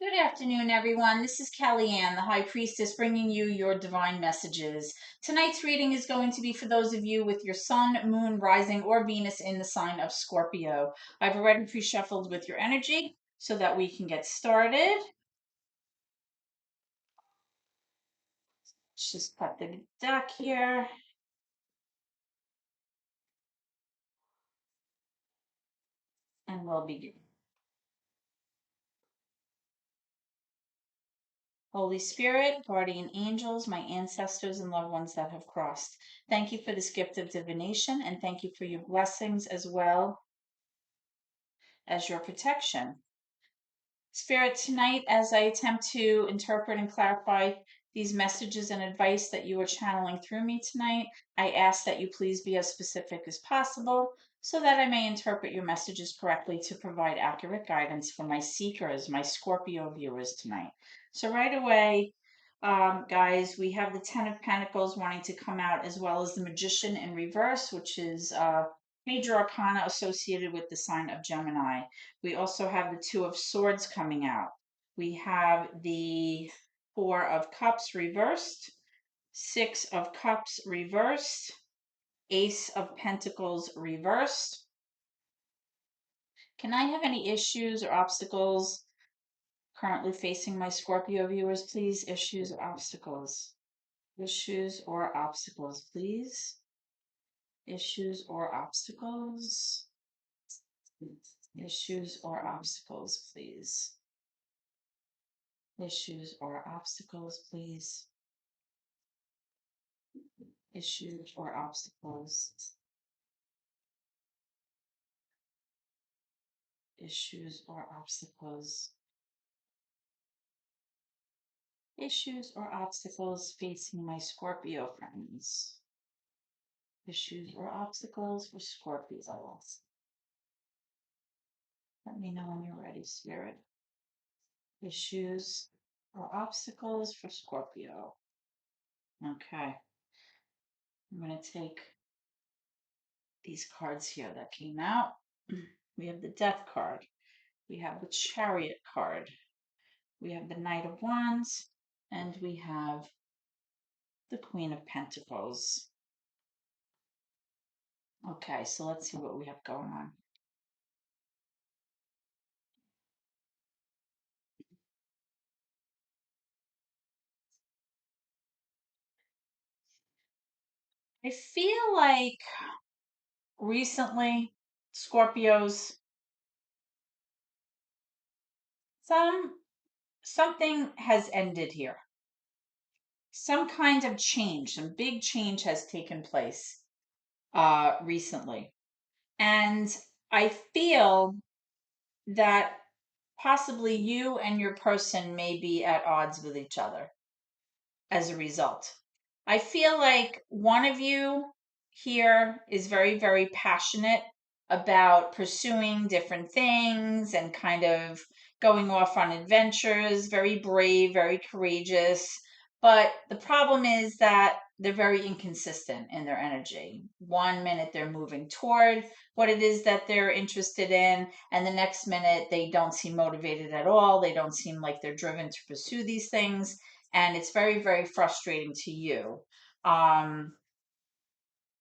Good afternoon, everyone. This is Kellyanne, the High Priestess, bringing you your divine messages. Tonight's reading is going to be for those of you with your sun, moon, rising, or Venus in the sign of Scorpio. I've already pre-shuffled with your energy so that we can get started. Let's just cut the deck here. And we'll begin. Holy Spirit, guardian angels, my ancestors and loved ones that have crossed. Thank you for this gift of divination, and thank you for your blessings as well as your protection. Spirit, tonight, as I attempt to interpret and clarify these messages and advice that you are channeling through me tonight, I ask that you please be as specific as possible so that I may interpret your messages correctly to provide accurate guidance for my seekers, my Scorpio viewers tonight. So, right away, guys, we have the Ten of Pentacles wanting to come out, as well as the Magician in reverse, which is major arcana associated with the sign of Gemini. We also have the Two of Swords coming out. We have the Four of Cups reversed, Six of Cups reversed, Ace of Pentacles reversed. Can I have any issues or obstacles currently facing my Scorpio viewers, please? Issues or obstacles? Issues or obstacles, please? Issues or obstacles? Issues or obstacles, please? Issues or obstacles, please? Issues or obstacles? Issues or obstacles? Issues or obstacles facing my Scorpio friends? Issues or obstacles for Scorpios? Let me know when you're ready, Spirit. Issues or obstacles for Scorpio? Okay. I'm going to take these cards here that came out. We have the Death card. We have the Chariot card. We have the Knight of Wands. And we have the Queen of Pentacles. Okay, so let's see what we have going on. I feel like recently, Scorpios, something has ended here. Some kind of change, some big change has taken place recently. And I feel that possibly you and your person may be at odds with each other as a result. I feel like one of you here is very, very passionate about pursuing different things and kind of going off on adventures, very brave, very courageous. But the problem is that they're very inconsistent in their energy. One minute they're moving toward what it is that they're interested in, and the next minute they don't seem motivated at all. They don't seem like they're driven to pursue these things, and it's very, very frustrating to you. Um,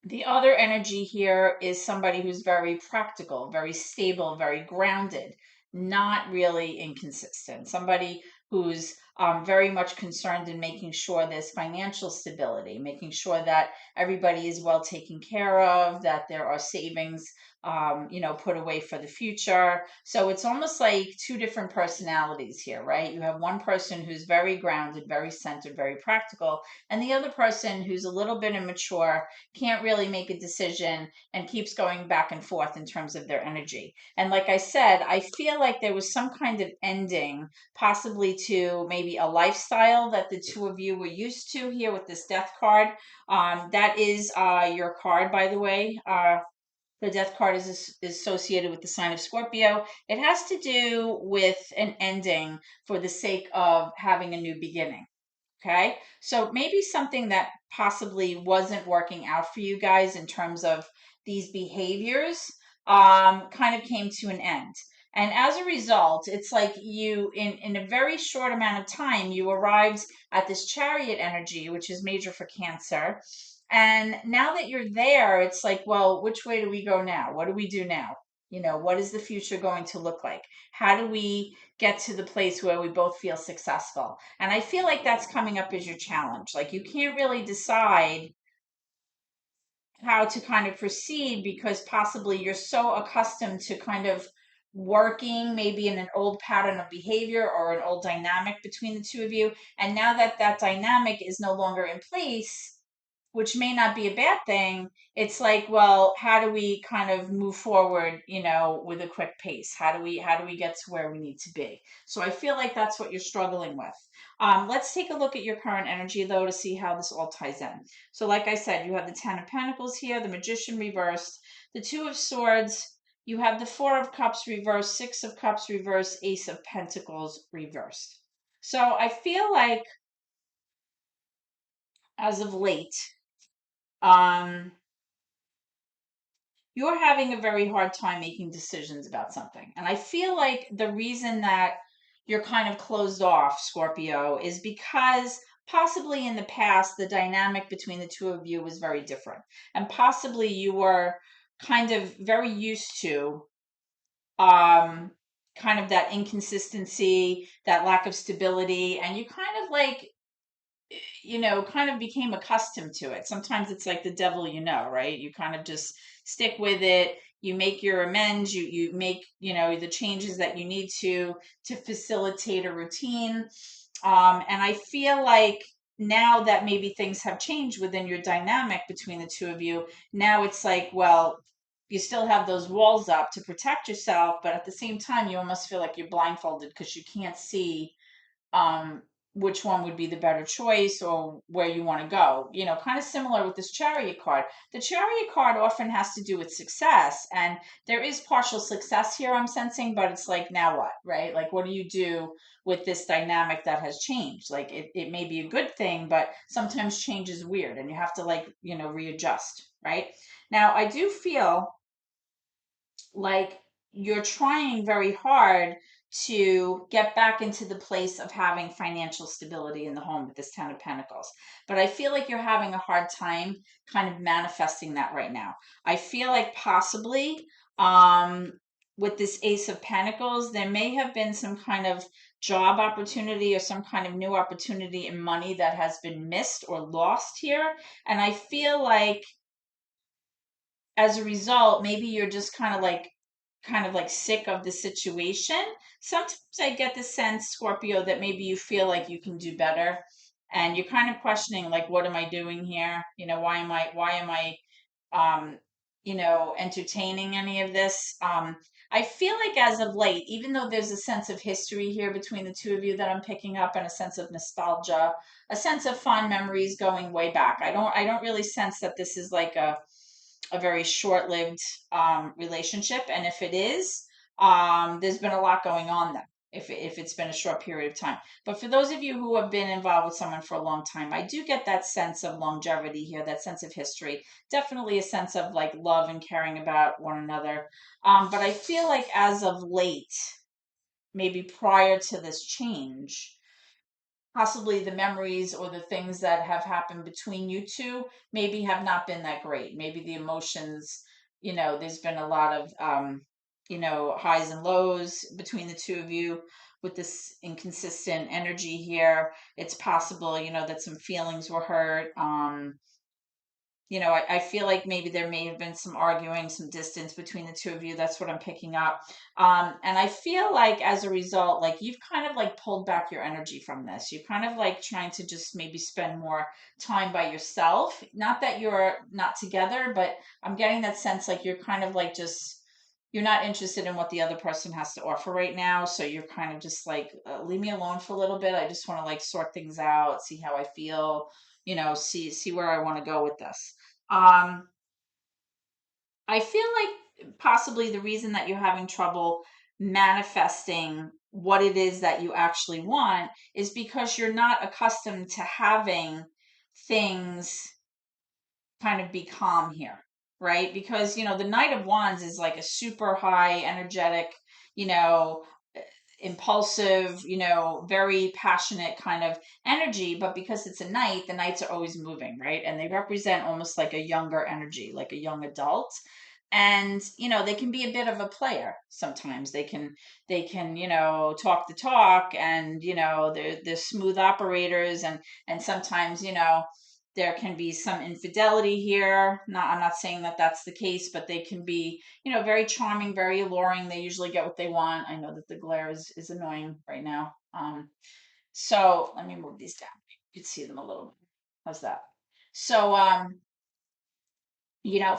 the other energy here is somebody who's very practical, very stable, very grounded, not really inconsistent. Somebody who's very much concerned in making sure there's financial stability, making sure that everybody is well taken care of, that there are savings, put away for the future. So it's almost like two different personalities here, right? You have one person who's very grounded, very centered, very practical, and the other person who's a little bit immature, can't really make a decision, and keeps going back and forth in terms of their energy. And like I said, I feel like there was some kind of ending, possibly to maybe a lifestyle that the two of you were used to here with this Death card. That is your card, by the way. The Death card is associated with the sign of Scorpio. It has to do with an ending for the sake of having a new beginning. Okay, so maybe something that possibly wasn't working out for you guys in terms of these behaviors kind of came to an end. And as a result, it's like you, in a very short amount of time, you arrived at this chariot energy, which is major for Cancer. And now that you're there, it's like, well, which way do we go now? What do we do now? What is the future going to look like? How do we get to the place where we both feel successful? And I feel like that's coming up as your challenge. Like you can't really decide how to kind of proceed because possibly you're so accustomed to kind of working maybe in an old pattern of behavior or an old dynamic between the two of you. And now that that dynamic is no longer in place, which may not be a bad thing, it's like, well, how do we kind of move forward, with a quick pace? How do we get to where we need to be? So I feel like that's what you're struggling with. Let's take a look at your current energy though to see how this all ties in. So like I said, you have the Ten of Pentacles here, the Magician reversed, the Two of Swords, you have the Four of Cups reversed, Six of Cups reversed, Ace of Pentacles reversed. So I feel like as of late, um, you're having a very hard time making decisions about something. And I feel like the reason that you're kind of closed off, Scorpio, is because possibly in the past, the dynamic between the two of you was very different. And possibly you were kind of very used to um, kind of that inconsistency, that lack of stability. And you kind of like kind of became accustomed to it. Sometimes it's like the devil, right? You kind of just stick with it. You make your amends. You make the changes that you need to facilitate a routine. And I feel like now that maybe things have changed within your dynamic between the two of you, now it's like, well, you still have those walls up to protect yourself, but at the same time, you almost feel like you're blindfolded because you can't see um, which one would be the better choice or where you want to go. Kind of similar with this chariot card. The chariot card often has to do with success, and there is partial success here, I'm sensing, but it's like, now what, right? Like, what do you do with this dynamic that has changed? Like, it may be a good thing, but sometimes change is weird and you have to, like, readjust, right? Now, I do feel like you're trying very hard to get back into the place of having financial stability in the home with this Ten of Pentacles. But I feel like you're having a hard time kind of manifesting that right now. I feel like possibly with this Ace of Pentacles, there may have been some kind of job opportunity or some kind of new opportunity in money that has been missed or lost here. And I feel like as a result, maybe you're just kind of like sick of the situation. Sometimes I get the sense, Scorpio, that maybe you feel like you can do better and you're kind of questioning like, what am I doing here? Why am I entertaining any of this? I feel like as of late, even though there's a sense of history here between the two of you that I'm picking up and a sense of nostalgia, a sense of fond memories going way back. I don't really sense that this is like a very short-lived relationship. And if it is, there's been a lot going on then. If it's been a short period of time. But for those of you who have been involved with someone for a long time, I do get that sense of longevity here, that sense of history, definitely a sense of like love and caring about one another. But I feel like as of late, maybe prior to this change, possibly the memories or the things that have happened between you two maybe have not been that great. Maybe the emotions, there's been a lot of, highs and lows between the two of you with this inconsistent energy here. It's possible, that some feelings were hurt. I feel like maybe there may have been some arguing, some distance between the two of you. That's what I'm picking up. And I feel like as a result, like you've kind of like pulled back your energy from this. You're kind of like trying to just maybe spend more time by yourself. Not that you're not together, but I'm getting that sense like you're kind of like just, you're not interested in what the other person has to offer right now. So you're kind of just like, leave me alone for a little bit. I just want to like sort things out, see how I feel, see where I want to go with this. Um, I feel like possibly the reason that you're having trouble manifesting what it is that you actually want is because you're not accustomed to having things kind of be calm here, right? Because, the Knight of Wands is like a super high energetic, you know, impulsive, very passionate kind of energy. But because it's a knight, the knights are always moving, right? And they represent almost like a younger energy, like a young adult. And they can be a bit of a player sometimes. They can talk the talk, and they're smooth operators. And sometimes there can be some infidelity here. I'm not saying that that's the case, but they can be very charming, very alluring. They usually get what they want. I know that the glare is annoying right now. So let me move these down. You can see them a little bit. How's that? So,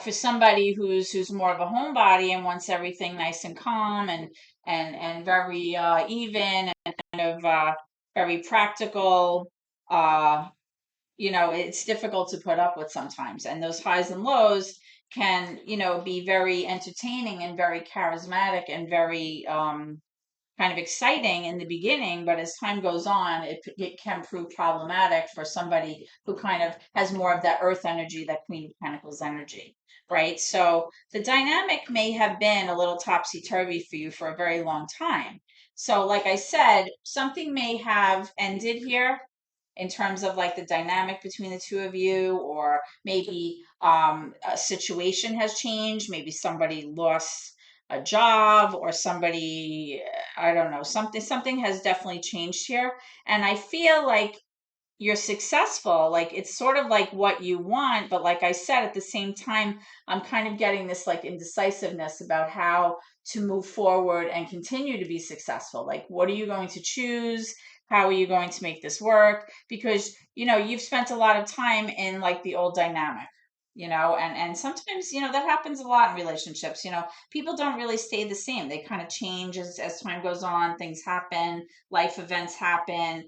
for somebody who's more of a homebody and wants everything nice and calm and very even and kind of very practical, it's difficult to put up with sometimes. And those highs and lows can, be very entertaining and very charismatic and very kind of exciting in the beginning, but as time goes on, it can prove problematic for somebody who kind of has more of that earth energy, that Queen of Pentacles energy, right? So the dynamic may have been a little topsy-turvy for you for a very long time. So like I said, something may have ended here in terms of like the dynamic between the two of you, or maybe a situation has changed. Maybe somebody lost a job, or somebody, I don't know, something has definitely changed here. And I feel like you're successful. Like it's sort of like what you want, but like I said, at the same time, I'm kind of getting this like indecisiveness about how to move forward and continue to be successful. Like, what are you going to choose? How are you going to make this work? Because you've spent a lot of time in like the old dynamic, and sometimes that happens a lot in relationships. People don't really stay the same. They kind of change as time goes on. Things happen, life events happen,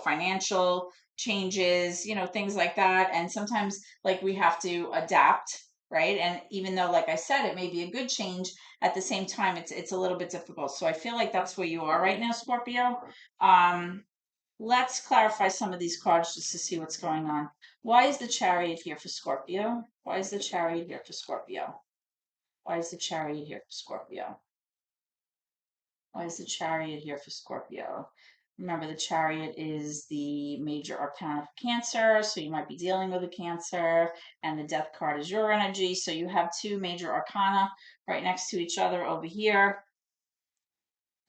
financial changes, things like that. And sometimes like we have to adapt, right? And even though, like I said, it may be a good change, at the same time, it's a little bit difficult. So I feel like that's where you are right now, Scorpio. Um, let's clarify some of these cards just to see what's going on. Why is the Chariot here for Scorpio? Why is the Chariot here for Scorpio? Why is the Chariot here for Scorpio? Why is the Chariot here for Scorpio? Remember, the Chariot is the major arcana for Cancer, so you might be dealing with a Cancer, and the Death card is your energy. So you have two major arcana right next to each other over here.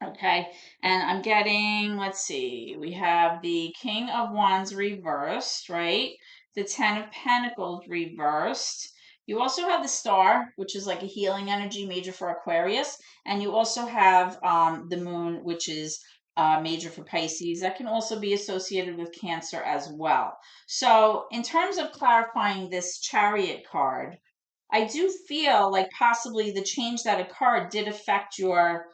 Okay, and I'm getting, let's see, we have the King of Wands reversed, right? The Ten of Pentacles reversed. You also have the Star, which is like a healing energy, major for Aquarius. And you also have the Moon, which is major for Pisces. That can also be associated with Cancer as well. So in terms of clarifying this Chariot card, I do feel like possibly the change that occurred did affect your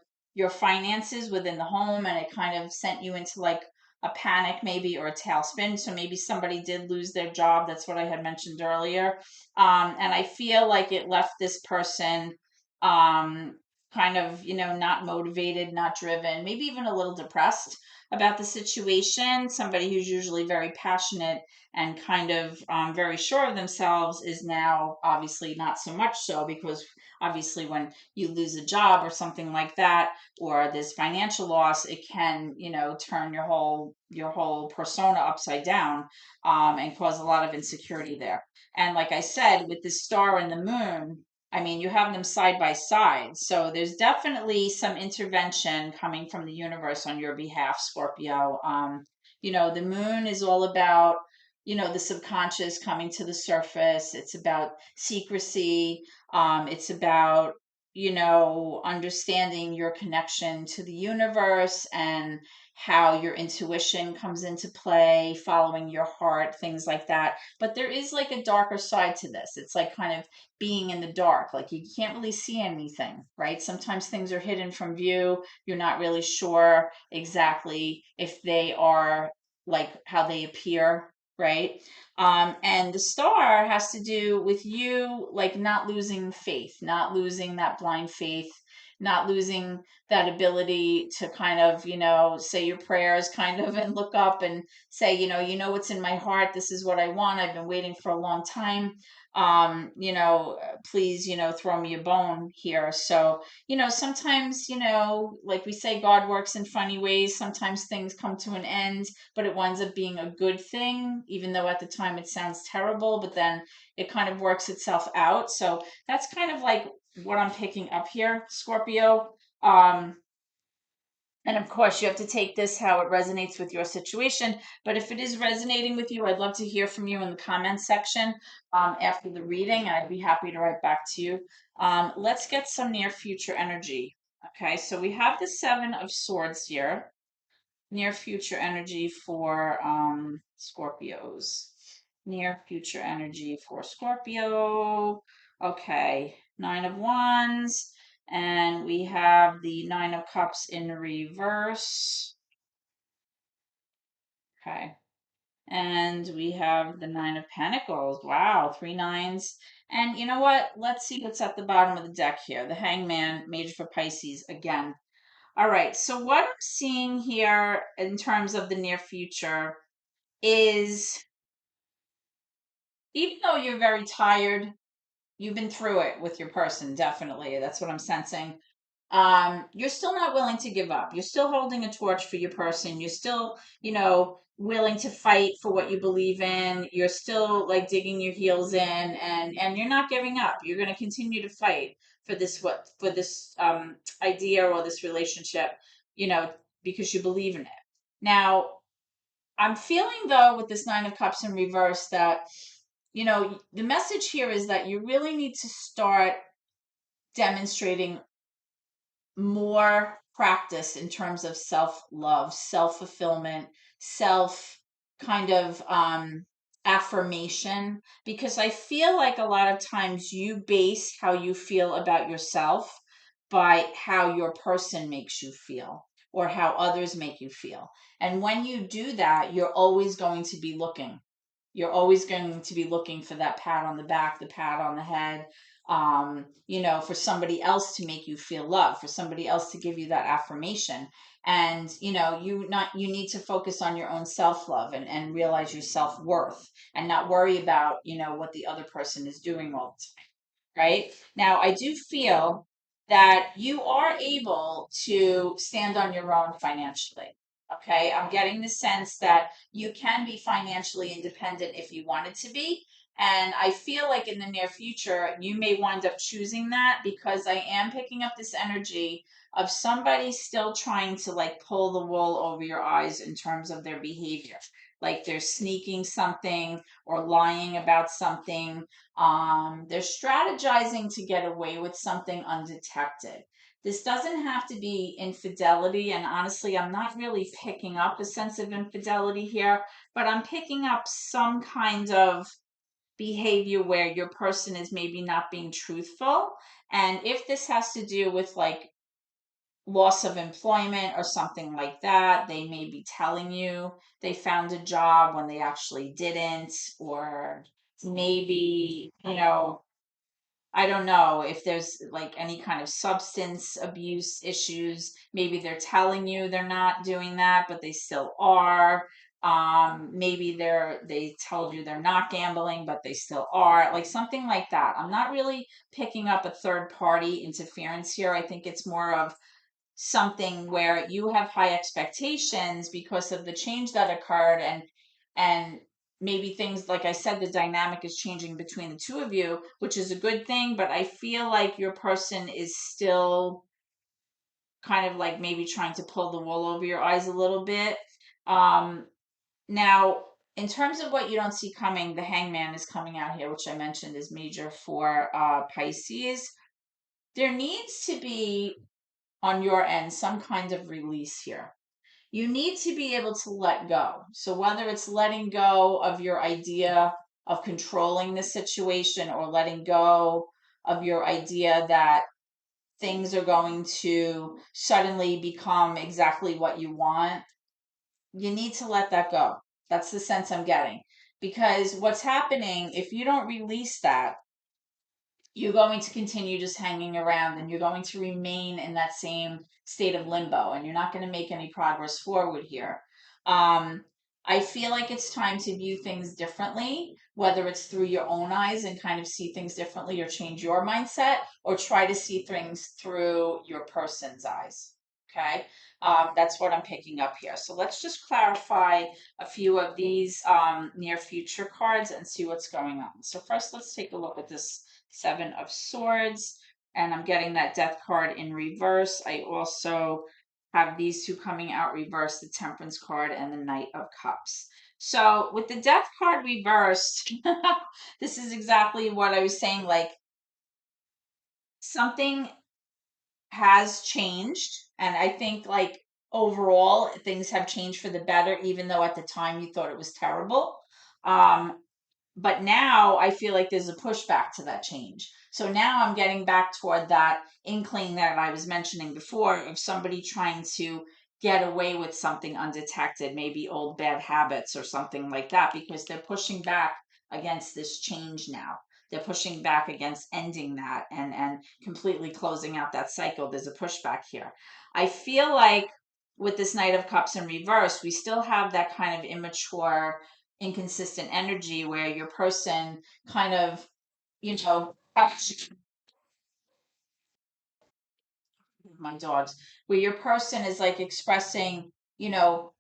finances within the home, and it kind of sent you into like a panic maybe, or a tailspin. So maybe somebody did lose their job. That's what I had mentioned earlier. And I feel like it left this person um, kind of, not motivated, not driven, maybe even a little depressed about the situation. Somebody who's usually very passionate and kind of very sure of themselves is now obviously not so much so, because obviously when you lose a job or something like that, or this financial loss, it can turn your whole persona upside down, and cause a lot of insecurity there. And like I said, with the Star and the Moon, I mean, you have them side by side. So there's definitely some intervention coming from the universe on your behalf, Scorpio. The Moon is all about, the subconscious coming to the surface. It's about secrecy. It's about, understanding your connection to the universe, and how your intuition comes into play, following your heart, things like that. But there is like a darker side to this. It's like kind of being in the dark, like you can't really see anything, right? Sometimes things are hidden from view. You're not really sure exactly if they are like how they appear, right? And the Star has to do with you, like not losing faith, not losing that blind faith, not losing that ability to kind of, say your prayers kind of and look up and say, what's in my heart. This is what I want. I've been waiting for a long time. Please, throw me a bone here. So, sometimes, like we say, God works in funny ways. Sometimes things come to an end, but it winds up being a good thing, even though at the time it sounds terrible, but then it kind of works itself out. So that's kind of like what I'm picking up here, Scorpio. Um, and of course, you have to take this how it resonates with your situation. But if it is resonating with you, I'd love to hear from you in the comments section after the reading. I'd be happy to write back to you. Let's get some near future energy. Okay, so we have the Seven of Swords here. Near future energy for Scorpios. Near future energy for Scorpio. Okay, Nine of Wands. And we have the Nine of Cups in reverse. Okay. And we have the Nine of Pentacles. Wow, three nines. And you know what? Let's see what's at the bottom of the deck here. The Hangman, major for Pisces again. All right, so what I'm seeing here in terms of the near future is, even though you're very tired, you've been through it with your person, definitely. That's what I'm sensing. You're still not willing to give up. You're still holding a torch for your person. You're still, willing to fight for what you believe in. You're still like digging your heels in, and you're not giving up. You're going to continue to fight for this idea or this relationship, because you believe in it. Now, I'm feeling though with this Nine of Cups in reverse that, the message here is that you really need to start demonstrating more practice in terms of self-love, self-fulfillment, self kind of affirmation, because I feel like a lot of times you base how you feel about yourself by how your person makes you feel or how others make you feel. And when you do that, you're always going to be looking. You're always going to be looking for that pat on the back, the pat on the head, for somebody else to make you feel love, for somebody else to give you that affirmation. And, you need to focus on your own self-love and realize your self-worth and not worry about, what the other person is doing all the time. Right? Now, I do feel that you are able to stand on your own financially. Okay, I'm getting the sense that you can be financially independent if you wanted to be. And I feel like in the near future, you may wind up choosing that, because I am picking up this energy of somebody still trying to like pull the wool over your eyes in terms of their behavior. Like they're sneaking something or lying about something. They're strategizing to get away with something undetected. This doesn't have to be infidelity, and honestly, I'm not really picking up a sense of infidelity here, but I'm picking up some kind of behavior where your person is maybe not being truthful. And if this has to do with like loss of employment or something like that, they may be telling you they found a job when they actually didn't, or maybe, I don't know if there's like any kind of substance abuse issues. Maybe they're telling you they're not doing that, but they still are. Maybe they told you they're not gambling, but they still are. Like something like that. I'm not really picking up a third party interference here. I think it's more of something where you have high expectations because of the change that occurred, and maybe things, like I said, the dynamic is changing between the two of you, which is a good thing, but I feel like your person is still kind of like maybe trying to pull the wool over your eyes a little bit. um Now, in terms of what you don't see coming, the Hangman is coming out here, which I mentioned is major for Pisces. There needs to be on your end some kind of release here. You need to be able to let go. So whether it's letting go of your idea of controlling the situation, or letting go of your idea that things are going to suddenly become exactly what you want, you need to let that go. That's the sense I'm getting. Because what's happening, if you don't release that, you're going to continue just hanging around and you're going to remain in that same state of limbo and you're not going to make any progress forward here. Um, I feel like it's time to view things differently, whether it's through your own eyes and kind of see things differently or change your mindset, or try to see things through your person's eyes. Okay. That's what I'm picking up here. So let's just clarify a few of these near future cards and see what's going on. So first, let's take a look at this Seven of Swords, and I'm getting that Death card in reverse. I also have these two coming out reverse, the Temperance card and the Knight of Cups. So with the Death card reversed, this is exactly what I was saying, like something has changed, and I think like overall things have changed for the better, even though at the time you thought it was terrible. Um, but now I feel like there's a pushback to that change. So now I'm getting back toward that inkling that I was mentioning before of somebody trying to get away with something undetected, maybe old bad habits or something like that, because they're pushing back against this change now. They're pushing back against ending that and completely closing out that cycle. There's a pushback here. I feel like with this Knight of Cups in reverse, we still have that kind of immature, inconsistent energy where your person kind of, you know, my dogs, where your person is like expressing, you know,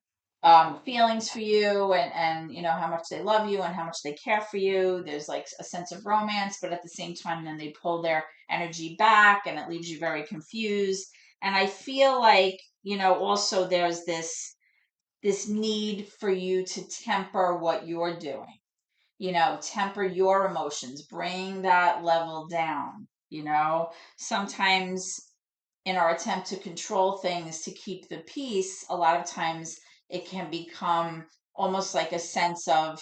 feelings for you and you know how much they love you and how much they care for you. There's like a sense of romance, but at the same time, then they pull their energy back and it leaves you very confused. And I feel like, you know, also there's this need for you to temper what you're doing, you know, temper your emotions, bring that level down, you know. Sometimes in our attempt to control things to keep the peace, a lot of times it can become almost like a sense of,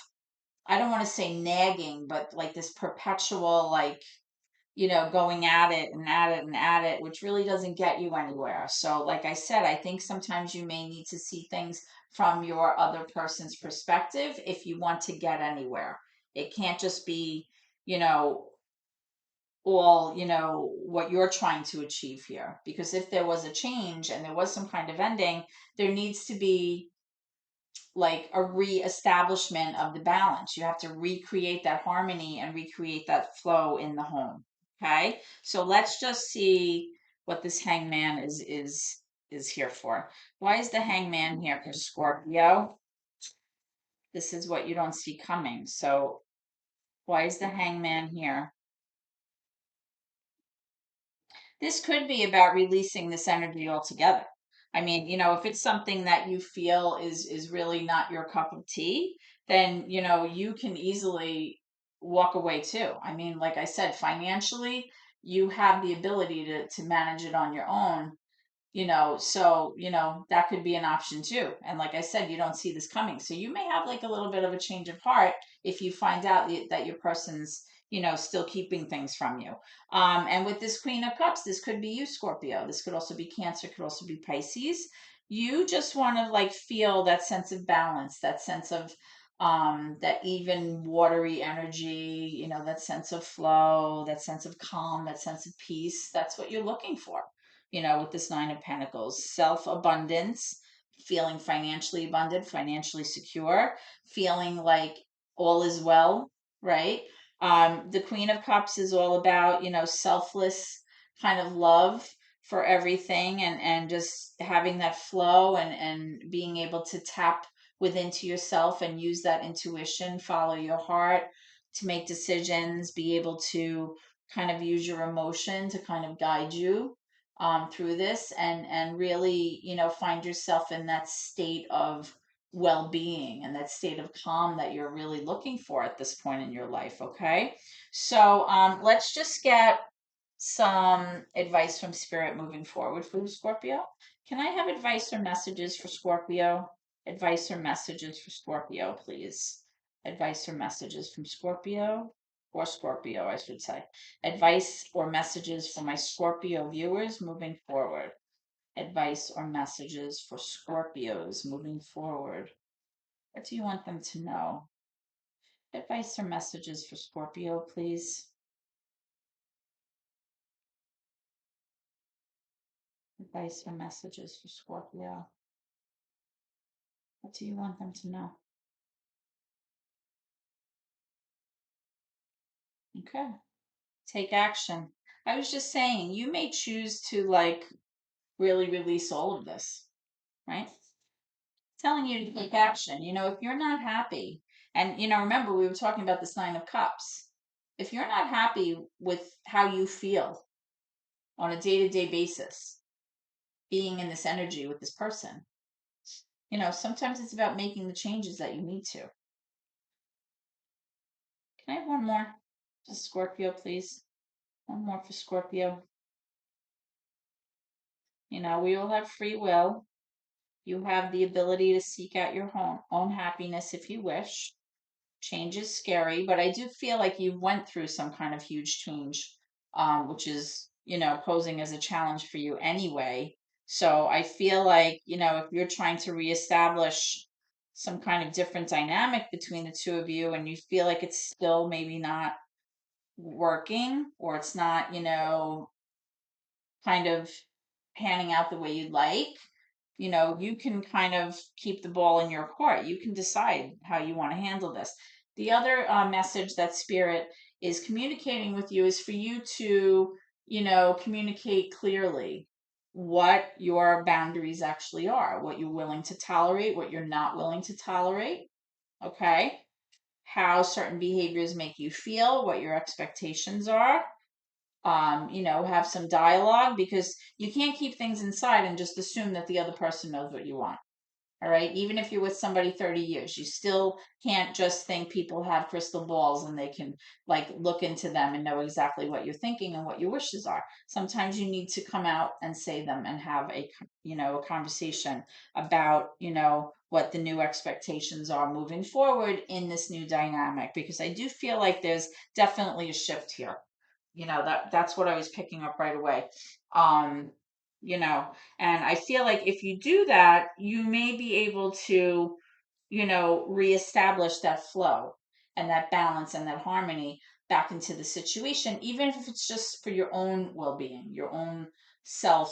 I don't want to say nagging, but like this perpetual, like, you know, going at it and at it and at it, which really doesn't get you anywhere. So, like I said, I think sometimes you may need to see things from your other person's perspective if you want to get anywhere. It can't just be, you know, all, you know, what you're trying to achieve here. Because if there was a change and there was some kind of ending, there needs to be like a re-establishment of the balance. You have to recreate that harmony and recreate that flow in the home. Okay? So let's just see what this hangman is here for. Why is the hangman here for Scorpio? This is what you don't see coming. So why is the hangman here? This could be about releasing this energy altogether. I mean, you know, if it's something that you feel is really not your cup of tea, then, you know, you can easily walk away too. I mean, like I said, financially, you have the ability to manage it on your own, you know, so you know that could be an option too. And like I said, you don't see this coming, so you may have like a little bit of a change of heart if you find out that your person's, you know, still keeping things from you. And with this Queen of Cups, this could be you, Scorpio. This could also be Cancer, could also be Pisces. You just want to like feel that sense of balance, that sense of that even watery energy, you know, that sense of flow, that sense of calm, that sense of peace. That's what you're looking for, you know, with this Nine of Pentacles. Self abundance, feeling financially abundant, financially secure, feeling like all is well, right? The Queen of Cups is all about, you know, selfless kind of love for everything and just having that flow and being able to tap within to yourself and use that intuition, follow your heart to make decisions, be able to kind of use your emotion to kind of guide you through this and really, you know, find yourself in that state of well-being and that state of calm that you're really looking for at this point in your life. Okay, so let's just get some advice from spirit moving forward for Scorpio. Can I have advice or messages for Scorpio? Advice or messages for Scorpio, please. Advice or messages from Scorpio, or Scorpio, I should say. Advice or messages for my Scorpio viewers moving forward. Advice or messages for Scorpios moving forward. What do you want them to know? Advice or messages for Scorpio, please. Advice or messages for Scorpio. What do you want them to know? Okay. Take action. I was just saying, you may choose to like really release all of this, right? Telling you to take action. If you're not happy, and remember we were talking about this Nine of Cups. If you're not happy with how you feel on a day-to-day basis, being in this energy with this person, sometimes it's about making the changes that you need to. Can I have one more? Just Scorpio, please. One more for Scorpio. We all have free will. You have the ability to seek out your own happiness if you wish. Change is scary, but I do feel like you went through some kind of huge change, which is, posing as a challenge for you anyway. So I feel like, if you're trying to reestablish some kind of different dynamic between the two of you and you feel like it's still maybe not working or it's not, kind of panning out the way you'd like, you can kind of keep the ball in your court. You can decide how you want to handle this. The other message that Spirit is communicating with you is for you to, communicate clearly what your boundaries actually are, what you're willing to tolerate, what you're not willing to tolerate. Okay. How certain behaviors make you feel, what your expectations are, have some dialogue because you can't keep things inside and just assume that the other person knows what you want. All right. Even if you're with somebody 30 years, you still can't just think people have crystal balls and they can like look into them and know exactly what you're thinking and what your wishes are. Sometimes you need to come out and say them and have a conversation about, what the new expectations are moving forward in this new dynamic, because I do feel like there's definitely a shift here. That's what I was picking up right away. Um, you know, and I feel like if you do that, you may be able to, reestablish that flow and that balance and that harmony back into the situation, even if it's just for your own well-being, your own self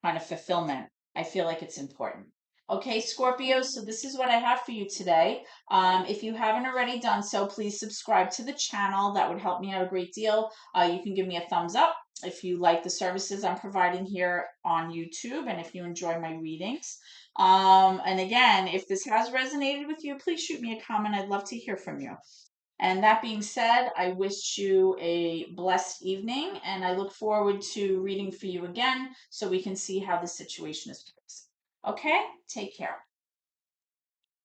kind of fulfillment. I feel like it's important. Okay, Scorpio, so this is what I have for you today. If you haven't already done so, please subscribe to the channel. That would help me out a great deal. You can give me a thumbs up if you like the services I'm providing here on YouTube and if you enjoy my readings. And again, if this has resonated with you, please shoot me a comment. I'd love to hear from you. And that being said, I wish you a blessed evening and I look forward to reading for you again so we can see how the situation is progressing. Okay, take care.